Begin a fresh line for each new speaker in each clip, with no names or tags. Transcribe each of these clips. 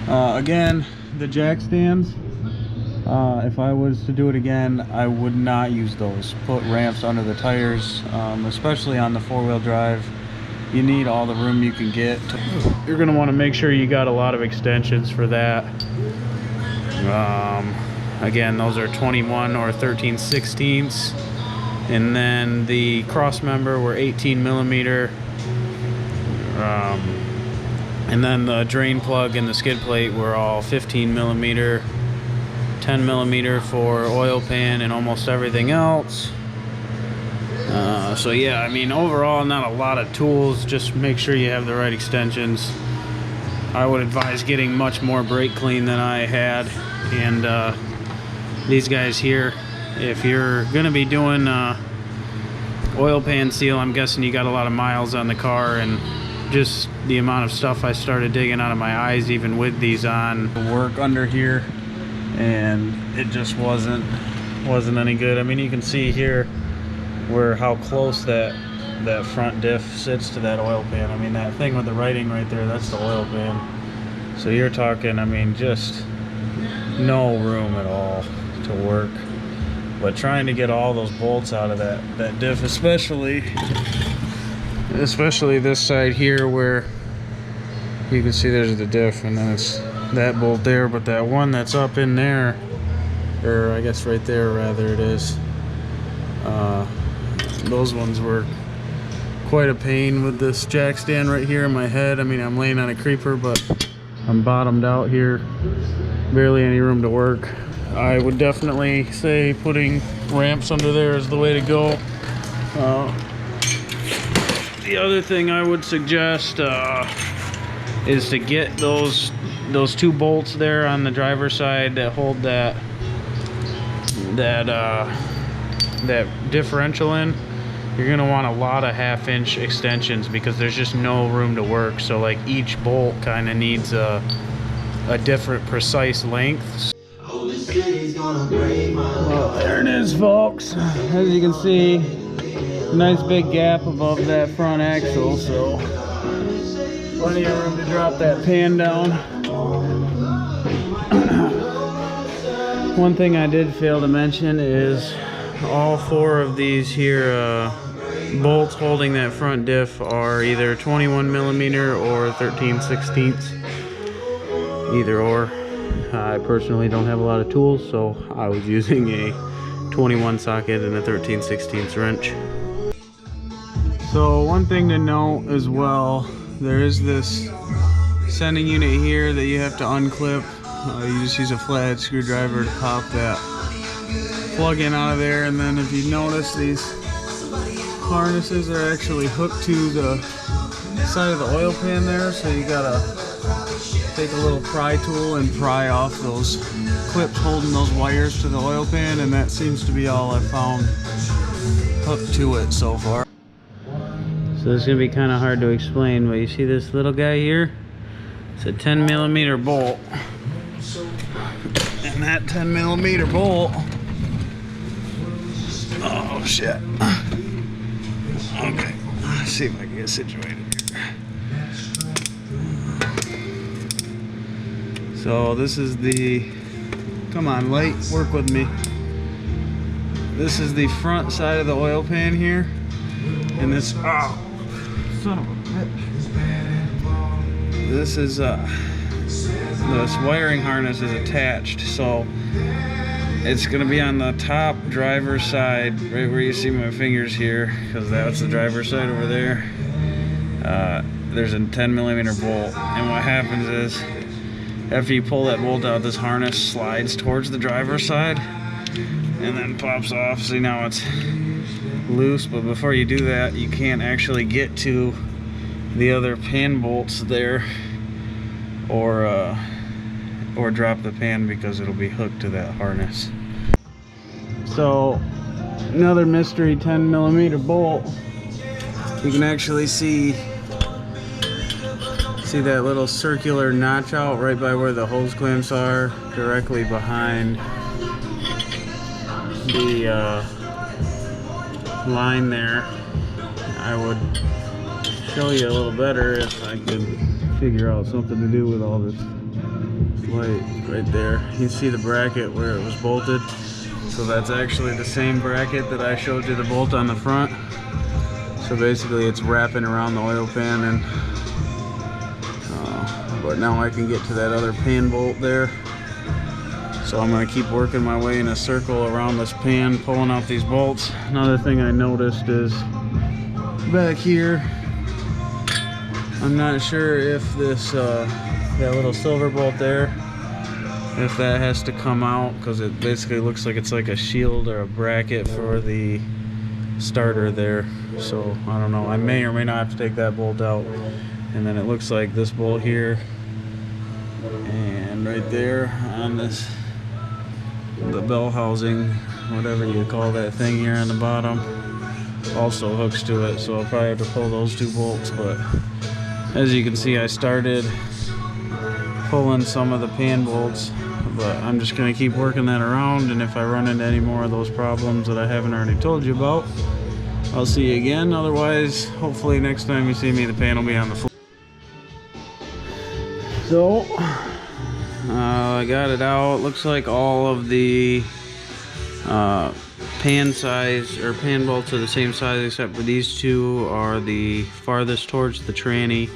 Again, the jack stands, if I was to do it again, I would not use those. Put ramps under the tires, especially on the four-wheel drive. You need all the room you can get. You're going to want to make sure you got a lot of extensions for that. Again, those are 21 or 13/16. And then the cross member were 18 millimeter. And then the drain plug and the skid plate were all 15 millimeter, 10 millimeter for oil pan and almost everything else. So yeah, I mean, overall, not a lot of tools. Just make sure you have the right extensions. I would advise getting much more brake clean than I had. And these guys here, if you're gonna be doing oil pan seal, I'm guessing you got a lot of miles on the car, and just the amount of stuff I started digging out of my eyes even with these on. Work under here, and it just wasn't any good. I mean, you can see here where how close that front diff sits to that oil pan. I mean, that thing with the writing right there, that's the oil pan. So you're talking, I mean, just no room at all to work. But trying to get all those bolts out of that diff, especially this side here where you can see there's the diff, and then it's that bolt there, but that one that's up in there, or I guess right there rather it is, those ones were quite a pain with this jack stand right here in my head. I mean, I'm laying on a creeper, but I'm bottomed out here, barely any room to work. I would definitely say putting ramps under there is the way to go. The other thing I would suggest is to get those two bolts there on the driver's side that hold that differential in. You're gonna want a lot of 1/2-inch extensions because there's just no room to work. So like each bolt kind of needs a different precise length. Well, there it is, folks. As you can see, nice big gap above that front axle, so plenty of room to drop that pan down. One thing I did fail to mention is all 4 of these here bolts holding that front diff are either 21 millimeter or 13/16, either or. I personally don't have a lot of tools, so I was using a 21 socket and a 13/16 wrench. So one thing to note as well, there is this sending unit here that you have to unclip. You just use a flathead screwdriver to pop that plug in out of there, and then if you notice, these harnesses are actually hooked to the side of the oil pan there, so you gotta take a little pry tool and pry off those clips holding those wires to the oil pan, and that seems to be all I found hooked to it so far. So this is gonna be kind of hard to explain, but you see this little guy here? It's a 10 millimeter bolt, and that 10 millimeter bolt, oh shit. Okay, let's see if I can get situated here. So this is the, come on light, work with me. This is the front side of the oil pan here, and this, oh, son of a bitch. This is, this wiring harness is attached, so it's gonna be on the top driver's side, right where you see my fingers here, because that's the driver's side over there. There's a 10 millimeter bolt, and what happens is, after you pull that bolt out, this harness slides towards the driver's side, and then pops off. See, now it's loose, but before you do that, you can't actually get to the other pan bolts there, or drop the pan because it'll be hooked to that harness. So another mystery 10 millimeter bolt. You can actually see that little circular notch out right by where the hose clamps are, directly behind the line there. I would show you a little better if I could figure out something to do with all this light right there. You can see the bracket where it was bolted. So that's actually the same bracket that I showed you the bolt on the front. So basically it's wrapping around the oil pan, and but now I can get to that other pan bolt there. So I'm gonna keep working my way in a circle around this pan, pulling out these bolts. Another thing I noticed is back here, I'm not sure if this that little silver bolt there, if that has to come out, because it basically looks like it's like a shield or a bracket for the starter there. So I don't know, I may or may not have to take that bolt out. And then it looks like this bolt here and right there on this, the bell housing, whatever you call that thing here on the bottom, also hooks to it. So I'll probably have to pull those two bolts. But as you can see, I started pulling some of the pan bolts, but I'm just going to keep working that around, and if I run into any more of those problems that I haven't already told you about, I'll see you again. Otherwise, hopefully next time you see me, the pan will be on the floor. So I got it out. Looks like all of the pan size or pan bolts are the same size, except for these two are the farthest towards the tranny.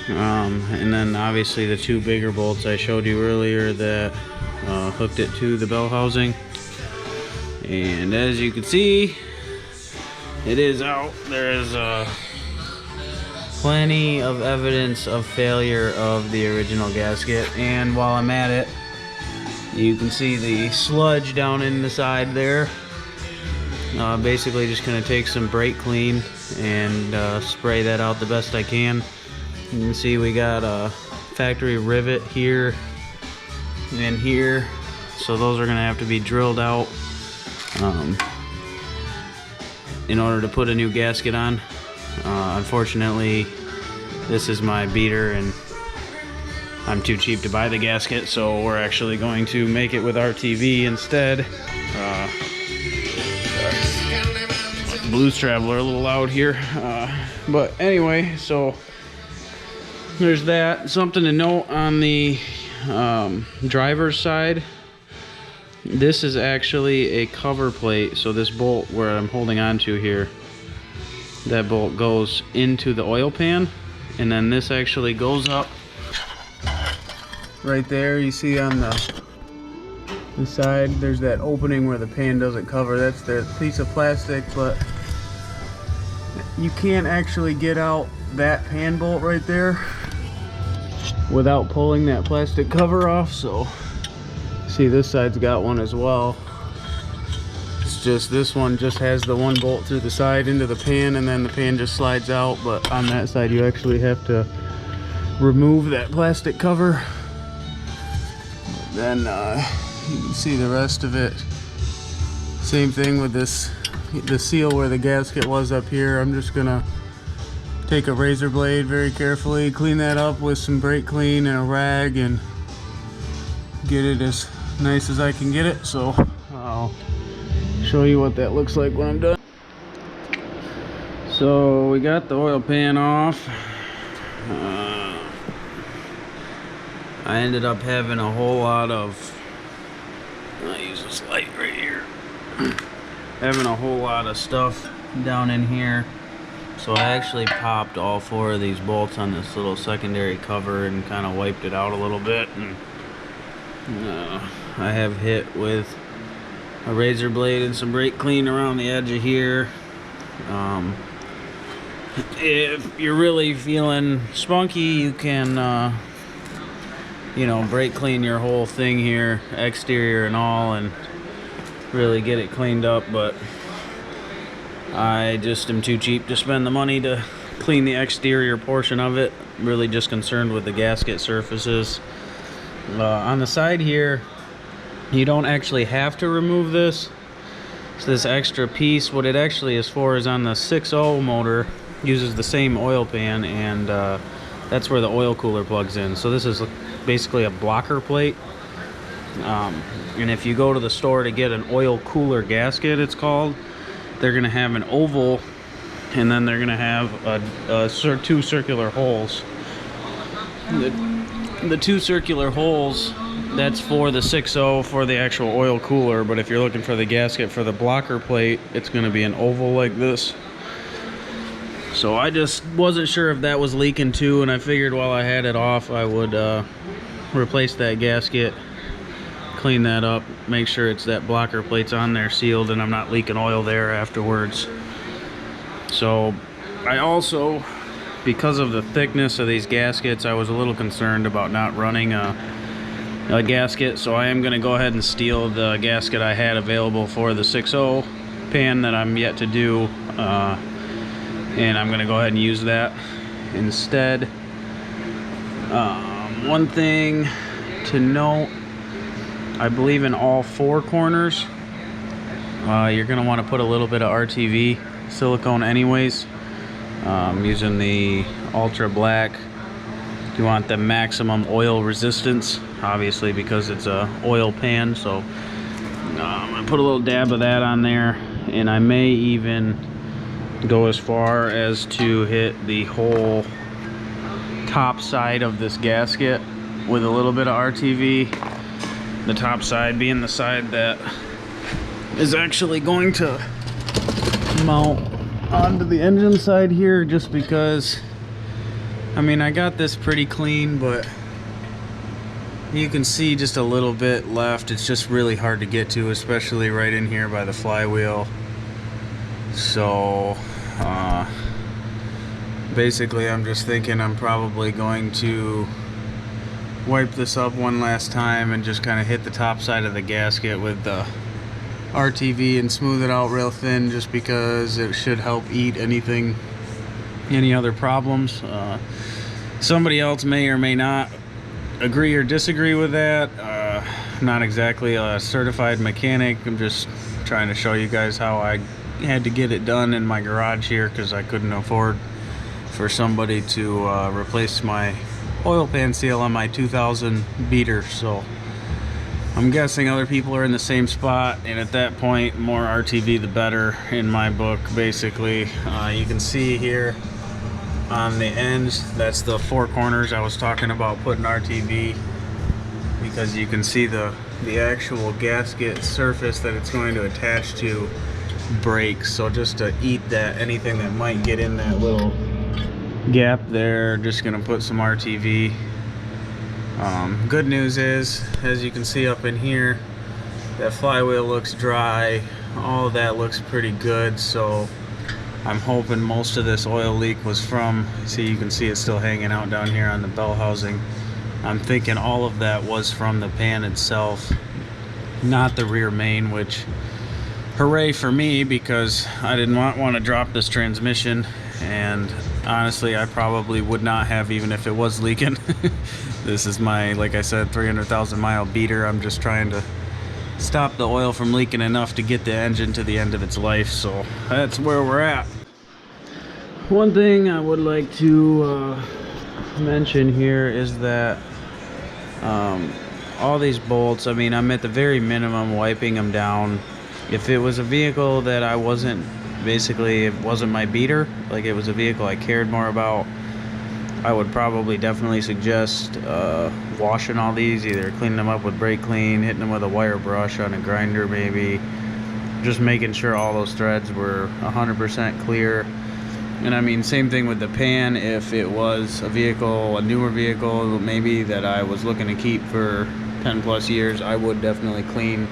And then obviously the two bigger bolts I showed you earlier that hooked it to the bell housing. And as you can see, it is out. There is plenty of evidence of failure of the original gasket. And while I'm at it, you can see the sludge down in the side there. Basically just going to take some brake clean and spray that out the best I can. You can see we got a factory rivet here and here, so those are going to have to be drilled out in order to put a new gasket on. Unfortunately, this is my beater and I'm too cheap to buy the gasket, so we're actually going to make it with RTV instead. Blues Traveler a little loud here, but anyway, so there's that. Something to note on the driver's side, this is actually a cover plate. So this bolt where I'm holding on to here, that bolt goes into the oil pan, and then this actually goes up right there. You see on the side there's that opening where the pan doesn't cover. That's the piece of plastic, but you can't actually get out that pan bolt right there without pulling that plastic cover off. So see, this side's got one as well. It's just this one just has the one bolt through the side into the pan, and then the pan just slides out. But on that side you actually have to remove that plastic cover. Then you can see the rest of it. Same thing with this, the seal where the gasket was up here. I'm just gonna take a razor blade very carefully, clean that up with some brake clean and a rag, and get it as nice as I can get it. So I'll show you what that looks like when I'm done. So we got the oil pan off. I ended up having a whole lot of, I'll use this light right here, having a whole lot of stuff down in here. So I actually popped all four of these bolts on this little secondary cover and kind of wiped it out a little bit. And I have hit with a razor blade and some brake clean around the edge of here. If you're really feeling spunky, you can you know, brake clean your whole thing here, exterior and all, and really get it cleaned up. But I just am too cheap to spend the money to clean the exterior portion of it. Really just concerned with the gasket surfaces. On the side here, you don't actually have to remove this. It's this extra piece. What it actually is for is on the 6.0 motor, uses the same oil pan, and that's where the oil cooler plugs in. So this is basically a blocker plate. And if you go to the store to get an oil cooler gasket, it's called, they're gonna have an oval, and then they're gonna have two circular holes. The two circular holes, that's for the 6.0 for the actual oil cooler, but if you're looking for the gasket for the blocker plate, it's going to be an oval like this. So I just wasn't sure if that was leaking too, and I figured while I had it off I would replace that gasket, clean that up, make sure it's that blocker plate's on there sealed and I'm not leaking oil there afterwards. So I also, because of the thickness of these gaskets, I was a little concerned about not running a gasket, so I am going to go ahead and steal the gasket I had available for the 6.0 pan that I'm yet to do, and I'm going to go ahead and use that instead. One thing to note, I believe in all four corners you're going to want to put a little bit of RTV silicone anyways. Using the ultra black, you want the maximum oil resistance, obviously, because it's a oil pan. So I put a little dab of that on there, and I may even go as far as to hit the whole top side of this gasket with a little bit of RTV. The top side being the side that is actually going to mount onto the engine side here, just because, I mean, I got this pretty clean, but you can see just a little bit left. It's just really hard to get to, especially right in here by the flywheel. So basically I'm just thinking I'm probably going to wipe this up one last time and just kind of hit the top side of the gasket with the RTV and smooth it out real thin, just because it should help eat any other problems. Somebody else may or may not agree or disagree with that. Not exactly a certified mechanic. I'm just trying to show you guys how I had to get it done in my garage here, because I couldn't afford for somebody to replace my oil pan seal on my 2000 beater. So I'm guessing other people are in the same spot, and at that point, more RTV the better in my book, basically. You can see here on the ends, that's the four corners I was talking about putting RTV, because you can see the actual gasket surface that it's going to attach to breaks. So just to eat that, anything that might get in that little gap there, just gonna put some RTV. Good news is, as you can see up in here, that flywheel looks dry. All of that looks pretty good. So I'm hoping most of this oil leak was from, see, you can see it's still hanging out down here on the bell housing. I'm thinking all of that was from the pan itself, not the rear main, which, hooray for me, because I didn't want to drop this transmission, and honestly I probably would not have, even if it was leaking. This is my, like I said, 300,000 mile beater. I'm just trying to stop the oil from leaking enough to get the engine to the end of its life. So that's where we're at. One thing I would like to mention here is that all these bolts, I mean, I'm at the very minimum wiping them down. If it was a vehicle that I wasn't, basically it wasn't my beater, like it was a vehicle I cared more about, I would probably definitely suggest washing all these, either cleaning them up with brake clean, hitting them with a wire brush on a grinder maybe, just making sure all those threads were 100% clear. And I mean, same thing with the pan. If it was a vehicle, a newer vehicle maybe that I was looking to keep for 10 plus years, I would definitely clean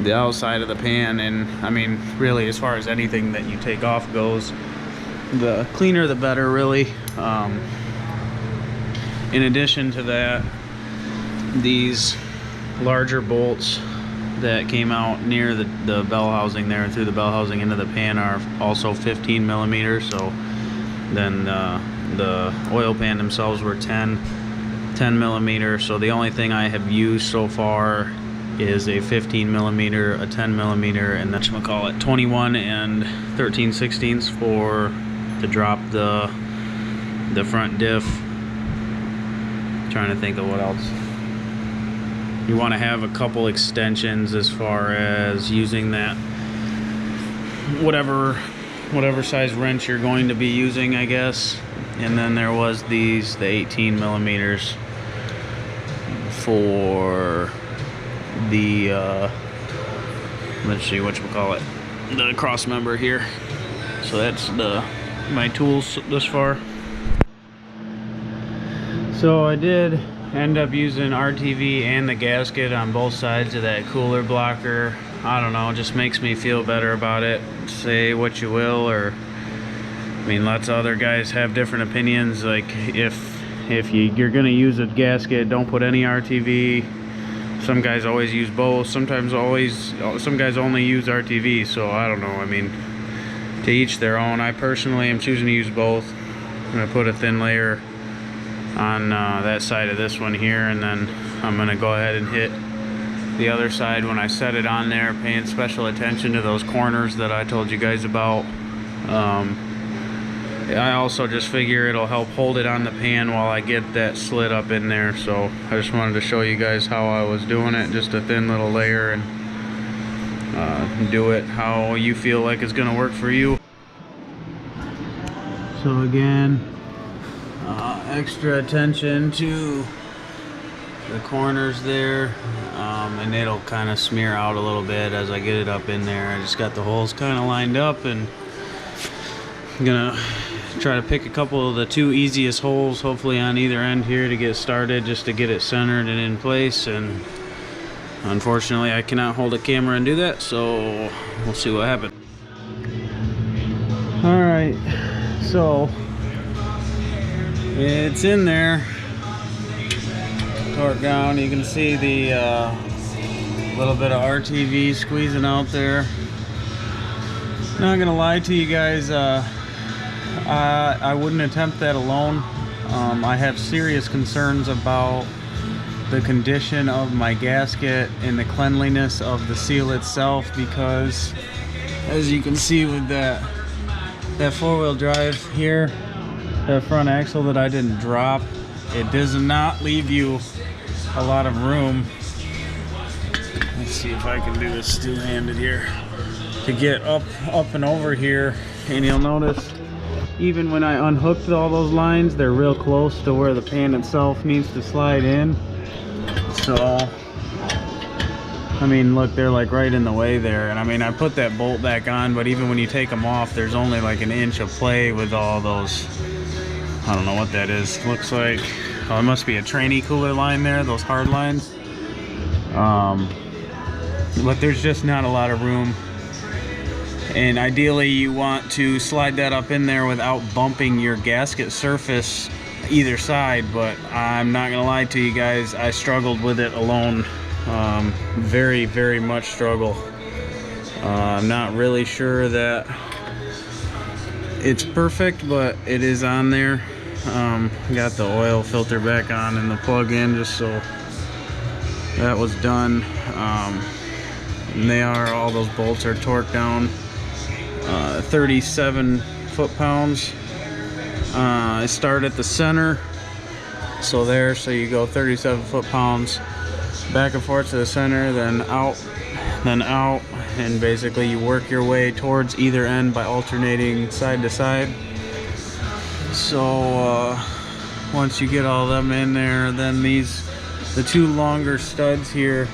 the outside of the pan. And I mean, really, as far as anything that you take off goes, the cleaner the better, really. In addition to that, these larger bolts that came out near the bell housing there and through the bell housing into the pan are also 15 millimeters. So then the oil pan themselves were 10 millimeters. So the only thing I have used so far is a 15 millimeter, a 10 millimeter, and that's what we call it, 21 and 13/16 for to drop the front diff. Trying to think of what else. You want to have a couple extensions as far as using that whatever size wrench you're going to be using, I guess. And then there was the 18 millimeters for the let's see whatchamacallit, the cross member here. So that's my tools thus far. So I did end up using RTV and the gasket on both sides of that cooler blocker. I don't know, it just makes me feel better about it. Say what you will, or I mean, lots of other guys have different opinions. Like if you're gonna use a gasket, don't put any RTV. Some guys always use both. Some guys only use RTV. So I don't know. I mean, to each their own. I personally am choosing to use both. I'm gonna put a thin layer on that side of this one here, and then I'm gonna go ahead and hit the other side when I set it on there, paying special attention to those corners that I told you guys about. I also just figure it'll help hold it on the pan while I get that slit up in there. So I just wanted to show you guys how I was doing it, just a thin little layer, and do it how you feel like it's gonna work for you. So again, extra attention to the corners there, and it'll kind of smear out a little bit as I get it up in there. I just got the holes kind of lined up, and I'm gonna try to pick a couple of the two easiest holes, hopefully on either end here, to get started, just to get it centered and in place. And unfortunately I cannot hold a camera and do that, so we'll see what happens. Alright, so it's in there, torque down. You can see the little bit of RTV squeezing out there. Not gonna lie to you guys, I wouldn't attempt that alone. I have serious concerns about the condition of my gasket and the cleanliness of the seal itself, because as you can see with that four-wheel drive here, that front axle that I didn't drop, it does not leave you a lot of room. Let's see if I can do this two-handed here to get up and over here. And you'll notice even when I unhooked all those lines, they're real close to where the pan itself needs to slide in. So I mean, look, they're like right in the way there. And I mean, I put that bolt back on, but even when you take them off, there's only like an inch of play with all those, I don't know what that is. Looks like, oh, it must be a trainee cooler line there, those hard lines. But there's just not a lot of room. And ideally you want to slide that up in there without bumping your gasket surface either side, but I'm not gonna lie to you guys, I struggled with it alone. Very much struggle. I'm not really sure that it's perfect, but it is on there. Got the oil filter back on and the plug in, just so that was done. And all those bolts are torqued down 37 foot-pounds. I start at the center, so you go 37 foot-pounds back and forth to the center, then out, and basically you work your way towards either end by alternating side to side. So once you get all them in there, then the two longer studs here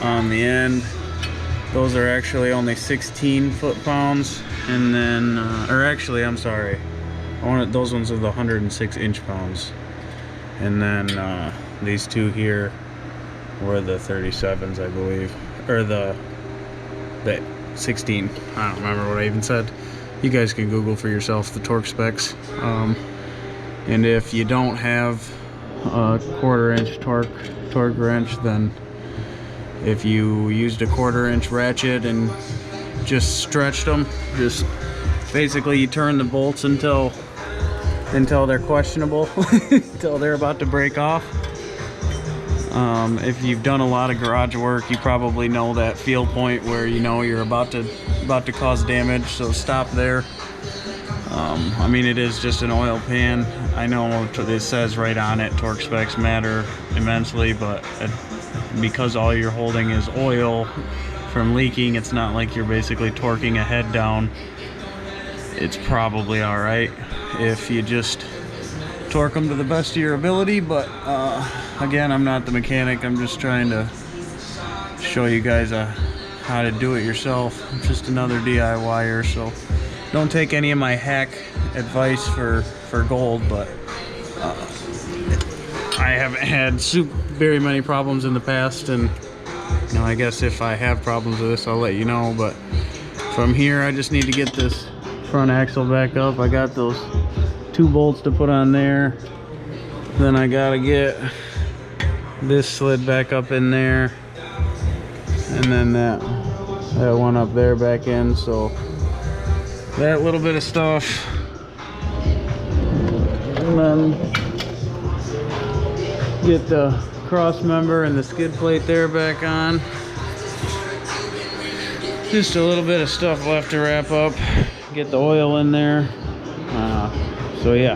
on the end, those are actually only 16 foot-pounds, and then or actually, I'm sorry, those ones are the 106 inch-pounds, and then these two here were the 37s, I believe, or the 16. I don't remember what I even said. You guys can Google for yourself the torque specs. And if you don't have a 1/4 inch torque wrench, then if you used a 1/4 inch ratchet and just stretched them, just basically you turn the bolts until they're questionable, until they're about to break off. If you've done a lot of garage work, you probably know that feel point where you know you're about to cause damage, so stop there. I mean, it is just an oil pan. I know it says right on it, torque specs matter immensely, but because all you're holding is oil from leaking, it's not like you're basically torquing a head down. it's probably all right if you just torque them to the best of your ability. But again, I'm not the mechanic. I'm just trying to show you guys how to do it yourself. I'm just another DIYer, so don't take any of my hack advice for gold. But I haven't had very many problems in the past, and you know, I guess if I have problems with this, I'll let you know. But from here, I just need to get this front axle back up. I got those 2 bolts to put on there. Then I gotta get this slid back up in there, and then that one up there back in. So that little bit of stuff, and then get the cross member and the skid plate there back on. Just a little bit of stuff left to wrap up. Get the oil in there. So yeah,